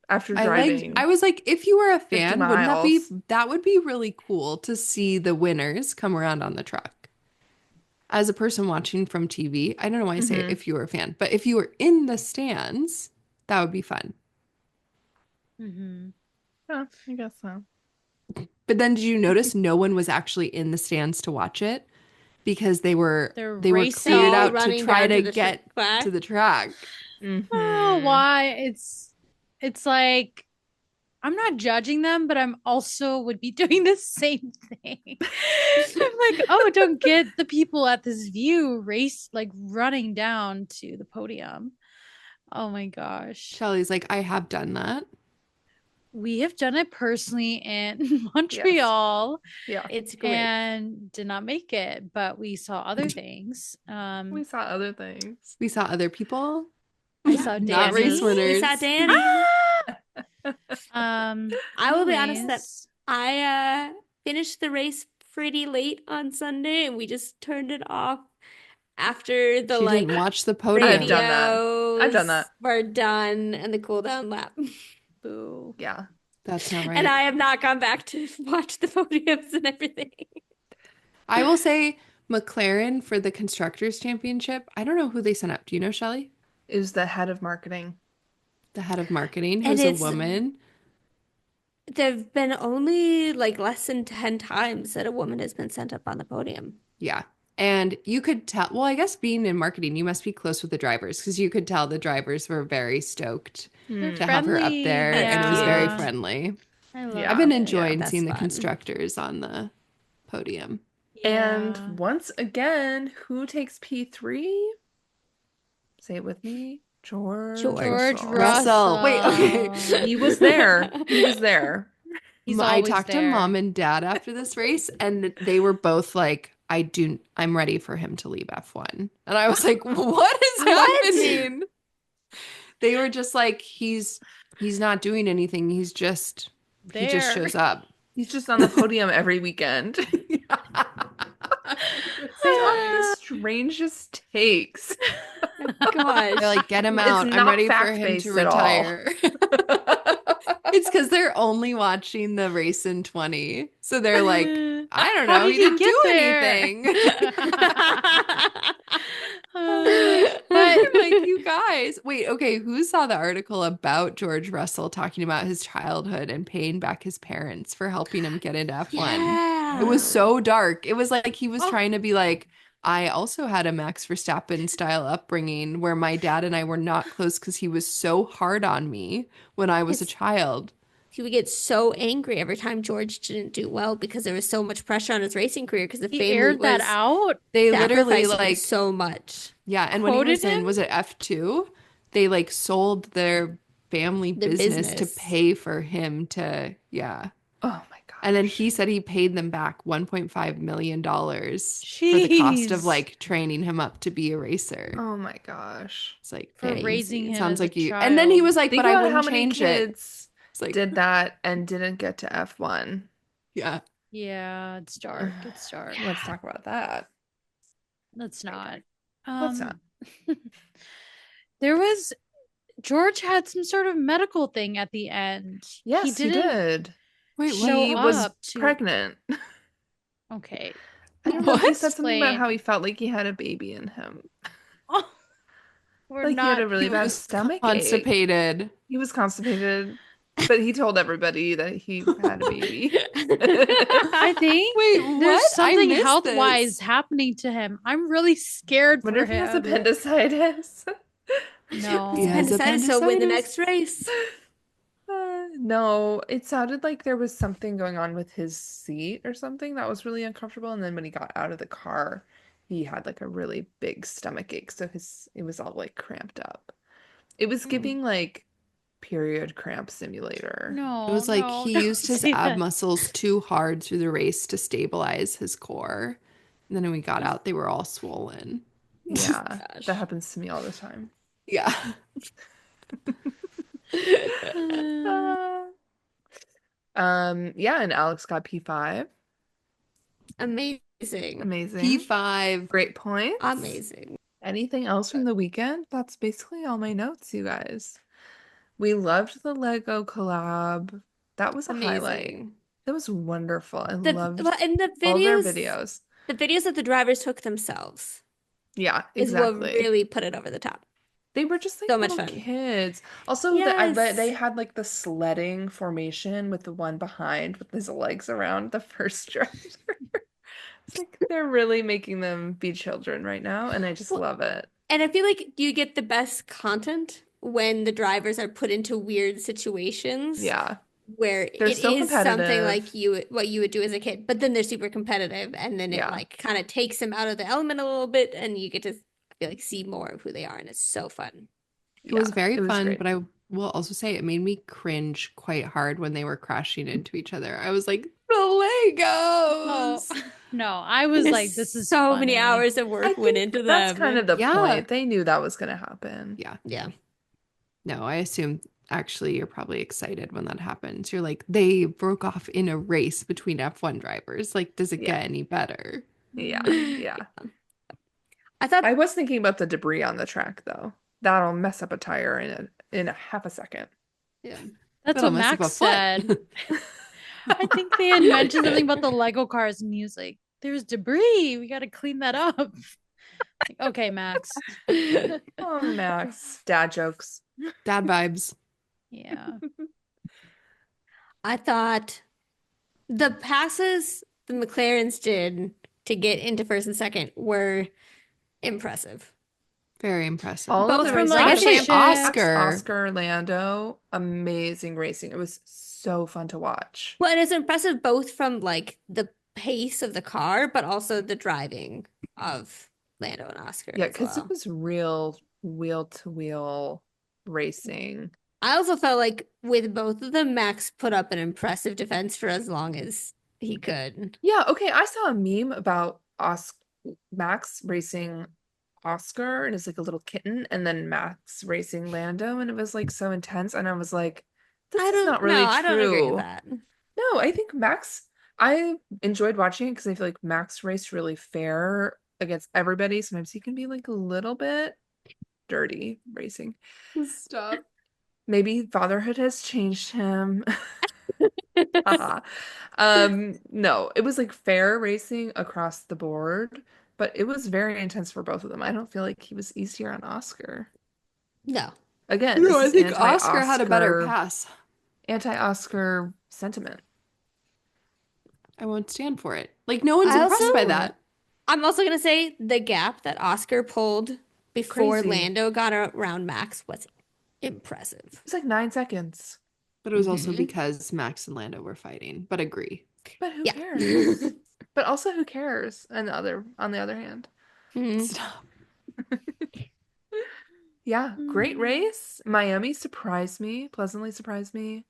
Speaker 1: after driving
Speaker 3: I was like, if you were a
Speaker 1: 50
Speaker 3: fan, wouldn't
Speaker 1: miles.
Speaker 3: that would be really cool to see the winners come around on the truck. As a person watching from TV, I don't know why I say
Speaker 1: Hmm.
Speaker 3: if you were a fan, but if you were in the stands, that would be fun.
Speaker 4: Mhm.
Speaker 1: Yeah, I guess so.
Speaker 3: But then did you notice no one was actually in the stands to watch it because they were
Speaker 4: They're
Speaker 3: they were
Speaker 2: They're
Speaker 3: cleared
Speaker 2: all
Speaker 3: out
Speaker 4: racing.
Speaker 3: to
Speaker 2: running
Speaker 3: try
Speaker 2: down
Speaker 3: to
Speaker 2: to the
Speaker 3: get
Speaker 2: track.
Speaker 3: to the track.
Speaker 4: Oh,
Speaker 1: Mm-hmm.
Speaker 4: why? It's like I'm not judging them, but I'm also would be doing the same thing. I'm like, oh, don't get the people at this view race like running down to the podium. Oh my gosh.
Speaker 3: Shelly's like, I have done that.
Speaker 4: We have done it personally in
Speaker 1: Yes.
Speaker 4: Montreal
Speaker 1: Yeah.
Speaker 2: It's great.
Speaker 4: and did not make it, but we saw other things.
Speaker 1: We saw other things.
Speaker 3: We saw other people,
Speaker 4: I saw
Speaker 3: not race
Speaker 4: Danny.
Speaker 2: We saw
Speaker 3: winners.
Speaker 2: Danny.
Speaker 4: Um,
Speaker 2: I will be honest that
Speaker 4: anyways,
Speaker 2: I finished the race pretty late on Sunday and we just turned it off after the
Speaker 3: She
Speaker 2: like
Speaker 3: didn't watch the
Speaker 1: I've
Speaker 3: podium.
Speaker 1: done that. I've done
Speaker 2: radios
Speaker 1: that.
Speaker 2: were done and the cool down lap.
Speaker 4: boo.
Speaker 1: Yeah.
Speaker 3: That's not
Speaker 2: And
Speaker 3: right.
Speaker 2: I have not gone back to watch the podiums and everything.
Speaker 3: I will say McLaren for the Constructors' Championship. I don't know who they sent up. Do you know, Shelly?
Speaker 1: Is the head of marketing.
Speaker 3: The head of marketing,
Speaker 2: And
Speaker 3: who's a
Speaker 2: it's
Speaker 3: woman.
Speaker 2: there've been only like less than 10 times that a woman has been sent up on the podium.
Speaker 3: Yeah. And you could tell, well, I guess being in marketing, you must be close with the drivers because you could tell the drivers were very stoked
Speaker 4: They're
Speaker 3: to have her up
Speaker 4: friendly.
Speaker 3: there,
Speaker 2: That's
Speaker 3: and it was very
Speaker 4: Yeah.
Speaker 2: cute.
Speaker 3: friendly.
Speaker 4: I love
Speaker 1: Yeah.
Speaker 3: I've been
Speaker 4: it.
Speaker 3: enjoying
Speaker 2: That's
Speaker 3: seeing the
Speaker 2: fun.
Speaker 3: constructors on the podium.
Speaker 1: And
Speaker 4: Yeah.
Speaker 1: once again, who takes P3? Say it with me. George
Speaker 2: George
Speaker 3: Russell. Wait, okay.
Speaker 1: He was there. He was there.
Speaker 4: He's
Speaker 3: I
Speaker 4: always
Speaker 3: talked to
Speaker 4: there.
Speaker 3: mom and dad after this race, and they were both like, I'm ready for him to leave F1. And I was like, what is
Speaker 2: What?
Speaker 3: happening? They were just like, he's not doing anything. He just
Speaker 4: There.
Speaker 3: shows up.
Speaker 1: He's just on the podium every weekend. They have the strangest takes.
Speaker 2: Gosh.
Speaker 3: They're like, get him
Speaker 1: It's
Speaker 3: out. I'm
Speaker 1: not
Speaker 3: ready for him to
Speaker 1: fact-based at all.
Speaker 3: retire. It's because they're only watching the race in 20. So they're like, I don't
Speaker 4: How
Speaker 3: know.
Speaker 4: did
Speaker 3: He didn't
Speaker 4: get
Speaker 3: do
Speaker 4: there?
Speaker 3: anything.
Speaker 4: But
Speaker 3: I'm like, you guys. Wait, okay. Who saw the article about George Russell talking about his childhood and paying back his parents for helping him get into F1?
Speaker 2: Yeah.
Speaker 3: It was so dark. It was like he was
Speaker 2: Oh.
Speaker 3: trying to be like, I also had a Max Verstappen style upbringing where my dad and I were not close because he was so hard on me when I was a
Speaker 2: His-
Speaker 3: child.
Speaker 2: He would get so angry every time George didn't do well because there was so much pressure on his racing career because the
Speaker 4: he
Speaker 2: family
Speaker 4: aired that
Speaker 2: was
Speaker 4: out.
Speaker 3: They literally
Speaker 2: sacrificing
Speaker 3: like,
Speaker 2: so much.
Speaker 3: yeah. And when he
Speaker 4: Quoted
Speaker 3: was in,
Speaker 4: him?
Speaker 3: was it F2? They like sold their family
Speaker 2: The
Speaker 3: business to
Speaker 2: business.
Speaker 3: pay for him to, yeah.
Speaker 1: Oh my gosh.
Speaker 3: And then he said he paid them back $1.5 million for the cost of
Speaker 4: Jeez.
Speaker 3: like training him up to be a racer.
Speaker 1: Oh my gosh.
Speaker 3: It's like
Speaker 4: For
Speaker 3: crazy.
Speaker 4: raising
Speaker 3: It
Speaker 4: him
Speaker 3: sounds
Speaker 4: as a
Speaker 3: like you. And then he
Speaker 4: child.
Speaker 3: was like,
Speaker 1: Think
Speaker 3: but I
Speaker 1: about
Speaker 3: wouldn't
Speaker 1: how many
Speaker 3: change it.
Speaker 1: kids
Speaker 3: It's like,
Speaker 1: did that and didn't get to F1.
Speaker 3: yeah.
Speaker 4: Yeah, it's dark. It's dark.
Speaker 1: Let's talk about that.
Speaker 4: Let's not.
Speaker 1: Let's not.
Speaker 4: There was George had some sort of medical thing at the end.
Speaker 1: Yes, he
Speaker 4: didn't
Speaker 1: did.
Speaker 3: Wait,
Speaker 4: show
Speaker 1: He was
Speaker 4: up to
Speaker 1: pregnant.
Speaker 4: Okay.
Speaker 1: I don't know. He
Speaker 3: What?
Speaker 1: said something about
Speaker 4: Explain.
Speaker 1: how he felt like he had a baby in him.
Speaker 4: Oh, we're
Speaker 1: Like he had
Speaker 4: not
Speaker 1: a really
Speaker 3: He
Speaker 1: bad
Speaker 3: was
Speaker 1: stomach ache.
Speaker 3: constipated.
Speaker 1: He was constipated, but he told everybody that he had a baby.
Speaker 4: I think
Speaker 3: Wait,
Speaker 4: there's
Speaker 3: what? I
Speaker 4: something
Speaker 3: missed
Speaker 4: health-wise
Speaker 3: this.
Speaker 4: happening to him. I'm really scared
Speaker 1: Wonder
Speaker 4: for
Speaker 1: if he has
Speaker 4: him.
Speaker 1: appendicitis.
Speaker 4: No.
Speaker 3: He has
Speaker 2: Appendicitis, so win the
Speaker 3: appendicitis.
Speaker 2: next race.
Speaker 1: No, it sounded like there was something going on with his seat or something that was really uncomfortable. And then when he got out of the car, he had like a really big stomach ache. So it was all like cramped up. It was giving like period cramp simulator.
Speaker 4: No.
Speaker 3: It was like
Speaker 4: no,
Speaker 3: he
Speaker 4: don't
Speaker 3: used his
Speaker 4: say
Speaker 3: ab
Speaker 4: that.
Speaker 3: muscles too hard through the race to stabilize his core. And then when we got out, they were all swollen.
Speaker 1: Yeah,
Speaker 2: Gosh.
Speaker 1: that happens to me all the time.
Speaker 3: Yeah.
Speaker 1: Yeah, and Alex got P5.
Speaker 2: Amazing.
Speaker 1: Amazing.
Speaker 3: P5.
Speaker 1: Great points.
Speaker 2: Amazing.
Speaker 1: Anything else from the weekend? That's basically all my notes, you guys. We loved the Lego collab. That was a highlight.
Speaker 2: Amazing.
Speaker 1: That was wonderful. I
Speaker 2: The
Speaker 1: loved
Speaker 2: and the
Speaker 1: all their
Speaker 2: videos,
Speaker 1: videos.
Speaker 2: the videos that the drivers took themselves
Speaker 1: Yeah,
Speaker 2: is what
Speaker 1: exactly.
Speaker 2: really put it over the top.
Speaker 1: They were just like
Speaker 2: So much
Speaker 1: little
Speaker 2: fun.
Speaker 1: kids. Also, they
Speaker 2: Yes.
Speaker 1: had like the sledding formation with the one behind with his legs around the first driver. It's like they're really making them be children right now, and I just
Speaker 2: Well,
Speaker 1: love it.
Speaker 2: and I feel like you get the best content when the drivers are put into weird situations
Speaker 1: Yeah,
Speaker 2: where
Speaker 1: they're
Speaker 2: it
Speaker 1: still
Speaker 2: is something like
Speaker 1: competitive.
Speaker 2: what you would do as a kid, but then they're super competitive and then it
Speaker 1: Yeah,
Speaker 2: like kind of takes them out of the element a little bit and you get to feel like see more of who they are and it's so fun.
Speaker 3: It was
Speaker 1: yeah,
Speaker 3: very
Speaker 1: it was
Speaker 3: fun,
Speaker 1: great.
Speaker 3: but I will also say it made me cringe quite hard when they were crashing into each other. I was like, the
Speaker 4: Oh,
Speaker 3: Legos.
Speaker 4: no, I was
Speaker 2: There's
Speaker 4: like, this is
Speaker 2: so many
Speaker 4: funny.
Speaker 2: hours of
Speaker 1: I
Speaker 2: work went
Speaker 1: think
Speaker 2: into
Speaker 1: that's kind
Speaker 2: them.
Speaker 1: of the
Speaker 3: Yeah.
Speaker 1: point. They knew that was going to happen.
Speaker 3: Yeah.
Speaker 2: Yeah.
Speaker 3: No, I assume actually you're probably excited when that happens. You're like, they broke off in a race between F1 drivers. Like, does it
Speaker 1: Yeah,
Speaker 3: get any better?
Speaker 1: yeah, yeah.
Speaker 2: I thought
Speaker 1: I was thinking about the debris on the track though. That'll mess up a tire in a half a second.
Speaker 2: yeah.
Speaker 4: That's
Speaker 3: That'll
Speaker 4: what
Speaker 3: mess up a
Speaker 4: Max
Speaker 3: foot.
Speaker 4: said. I think they had mentioned something about the Lego cars, and he was like, "There's debris. We got to clean that up." Like, okay, Max.
Speaker 1: Oh, Max, dad jokes.
Speaker 3: Dad vibes.
Speaker 4: Yeah.
Speaker 2: I thought the passes the McLarens did to get into first and second were impressive.
Speaker 3: Very impressive.
Speaker 1: All of
Speaker 2: Both
Speaker 1: the
Speaker 2: from
Speaker 1: races,
Speaker 2: like a
Speaker 3: Especially
Speaker 2: champ.
Speaker 1: Max,
Speaker 3: Oscar.
Speaker 1: Oscar, Lando, amazing racing. It was so fun to watch.
Speaker 2: Well, and it's impressive both from like the pace of the car, but also the driving of Lando and Oscar
Speaker 1: Yeah,
Speaker 2: as
Speaker 1: because it
Speaker 2: well.
Speaker 1: was real wheel to wheel racing.
Speaker 2: I also felt like with both of them, Max put up an impressive defense for as long as he could.
Speaker 1: Yeah, okay. I saw a meme about Max racing Oscar and it's like a little kitten, and then Max racing Lando, and it was like so intense. And I was like, this
Speaker 2: I
Speaker 1: is
Speaker 2: don't
Speaker 1: not
Speaker 2: know.
Speaker 1: really
Speaker 2: I don't agree with
Speaker 1: true.
Speaker 2: that.
Speaker 1: No, I think I enjoyed watching it because I feel like Max raced really fair against everybody. Sometimes he can be like a little bit dirty racing.
Speaker 3: Stop.
Speaker 1: Maybe fatherhood has changed him. Haha. No, it was like fair racing across the board, but it was very intense for both of them. I don't feel like he was easier on Oscar.
Speaker 2: No.
Speaker 1: Again,
Speaker 3: No,
Speaker 1: this
Speaker 3: I
Speaker 1: is
Speaker 3: think Oscar had a better pass.
Speaker 1: anti-Oscar sentiment.
Speaker 3: I won't stand for it. Like, no one's
Speaker 2: I also,
Speaker 3: impressed by
Speaker 1: Ooh,
Speaker 3: that.
Speaker 2: I'm also gonna say the gap that Oscar pulled before
Speaker 1: crazy.
Speaker 2: Lando got around Max was impressive.
Speaker 1: It's like 9 seconds.
Speaker 3: But it was also
Speaker 2: Mhm.
Speaker 3: because Max and Lando were fighting. But agree.
Speaker 1: But who
Speaker 2: Yeah.
Speaker 1: cares? But also who cares? And on the other hand.
Speaker 2: Mhm.
Speaker 3: Stop.
Speaker 1: Yeah, great
Speaker 4: Mm.
Speaker 1: race. Miami surprised me, pleasantly surprised me.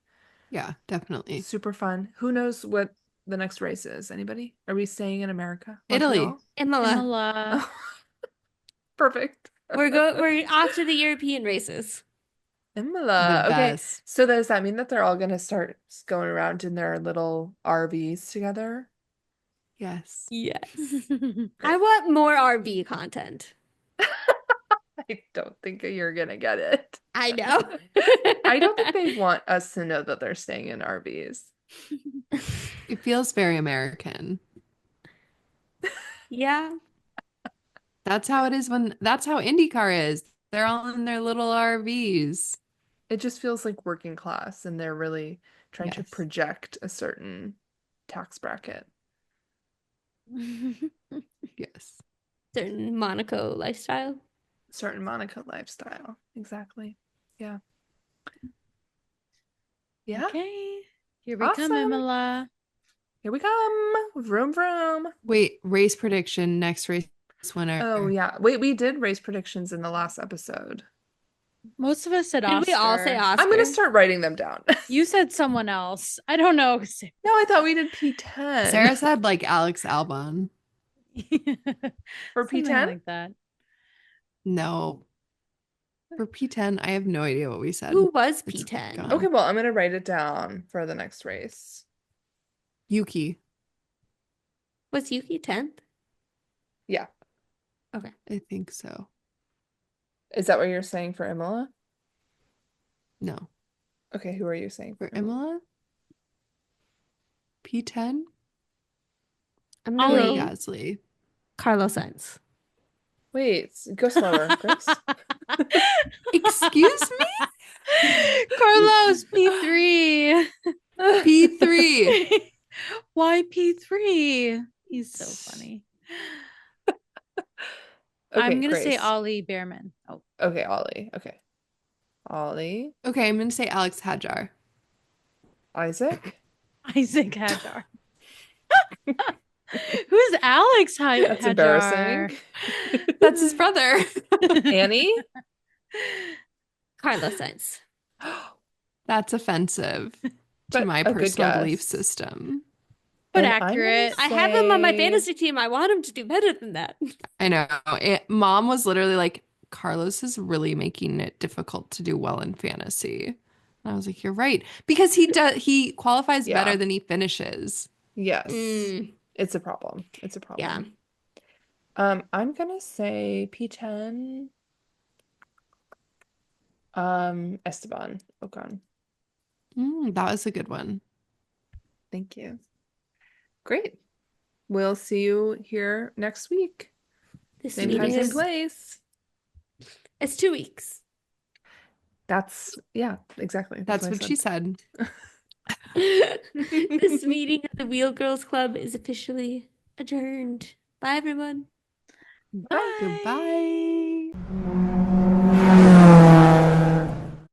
Speaker 3: Yeah, definitely.
Speaker 1: Super fun. Who knows what the next race is? Anybody? Are we staying in America?
Speaker 3: Italy.
Speaker 1: Montreal?
Speaker 2: Imola,
Speaker 4: Imola.
Speaker 1: Oh, perfect.
Speaker 2: we're off to the European races.
Speaker 3: The
Speaker 1: Imola. Okay.
Speaker 3: best.
Speaker 1: So does that mean that they're all gonna start going around in their little RVs together?
Speaker 3: Yes.
Speaker 2: Yes. I want more RV content.
Speaker 1: I don't think you're gonna get it.
Speaker 2: I know.
Speaker 1: I don't think they want us to know that they're staying in RVs.
Speaker 3: It feels very American.
Speaker 2: Yeah.
Speaker 3: That's how it is that's how IndyCar is. They're all in their little RVs.
Speaker 1: It just feels like working class, and they're really trying to
Speaker 3: Yes.
Speaker 1: project a certain tax bracket.
Speaker 3: Yes.
Speaker 2: Certain Monaco lifestyle.
Speaker 1: Certain Monaco lifestyle. Exactly. Yeah. Yeah.
Speaker 4: Okay. Here we come,
Speaker 1: Awesome.
Speaker 4: Imola.
Speaker 1: Here we come. Vroom vroom.
Speaker 3: Wait, race prediction, next race winner.
Speaker 1: Oh yeah. Wait, we did race predictions in the last episode.
Speaker 4: Most of us said
Speaker 2: Did we all say
Speaker 4: Oscar.
Speaker 1: I'm gonna
Speaker 2: Oscar?
Speaker 1: start writing them down.
Speaker 4: You said someone else. I don't know.
Speaker 1: No, I thought we did P10.
Speaker 3: Sarah said like Alex Albon.
Speaker 1: For
Speaker 4: Something
Speaker 1: P10?
Speaker 4: like that.
Speaker 3: No. For P10, I have no idea what we said.
Speaker 2: Who was
Speaker 3: It's
Speaker 2: P10?
Speaker 3: gone.
Speaker 1: Okay, well, I'm gonna write it down for the next race.
Speaker 3: Yuki.
Speaker 2: Was Yuki 10th?
Speaker 1: Yeah.
Speaker 2: Okay.
Speaker 3: I think so.
Speaker 1: Is that what you're saying for Imola?
Speaker 3: No.
Speaker 1: Okay, who are you saying
Speaker 3: For
Speaker 1: for Imola?
Speaker 3: Imola? P10?
Speaker 2: I'm
Speaker 3: Pierre
Speaker 2: gonna
Speaker 4: Ollie.
Speaker 2: go
Speaker 3: Gasly.
Speaker 2: Carlos Sainz.
Speaker 1: Wait, go slower, Grace.
Speaker 3: Excuse me?
Speaker 4: Carlos, P3.
Speaker 3: P3.
Speaker 4: Why P3? He's so funny.
Speaker 1: Okay,
Speaker 4: I'm gonna say
Speaker 1: Grace.
Speaker 4: Ollie Behrman. Oh,
Speaker 1: Okay, Ollie. Okay. Ollie.
Speaker 3: Okay, I'm going to say Alex Hadjar.
Speaker 1: Isaac.
Speaker 4: Isaac Hadjar. Who's Alex
Speaker 1: That's embarrassing.
Speaker 4: Hadjar?
Speaker 3: That's his brother.
Speaker 1: Annie.
Speaker 2: Carlos Sainz.
Speaker 3: That's offensive to
Speaker 1: But
Speaker 3: my
Speaker 1: a good
Speaker 3: personal belief
Speaker 1: guess.
Speaker 3: system.
Speaker 4: But
Speaker 1: And I'm gonna
Speaker 4: accurate.
Speaker 2: I have him on my
Speaker 1: say-
Speaker 2: fantasy team. I want him to do better than that.
Speaker 3: I know. Mom was literally like, Carlos is really making it difficult to do well in fantasy. And I was like, you're right. Because he qualifies better
Speaker 1: Yeah.
Speaker 3: than he finishes.
Speaker 1: Yes.
Speaker 2: Mm,
Speaker 1: It's a problem. It's a
Speaker 2: yeah.
Speaker 1: problem. I'm gonna say P10. Esteban Ocon.
Speaker 3: That was a good one.
Speaker 1: Thank you. Great. We'll see you here next week.
Speaker 2: This
Speaker 1: Same time,
Speaker 2: meeting
Speaker 1: same
Speaker 2: is
Speaker 1: place.
Speaker 2: it's 2 weeks.
Speaker 1: Yeah, exactly.
Speaker 3: That's
Speaker 1: I
Speaker 3: what she
Speaker 1: said.
Speaker 3: said.
Speaker 2: This meeting of the Wheel Girls Club is officially adjourned. Bye, everyone.
Speaker 1: Bye.
Speaker 3: Goodbye.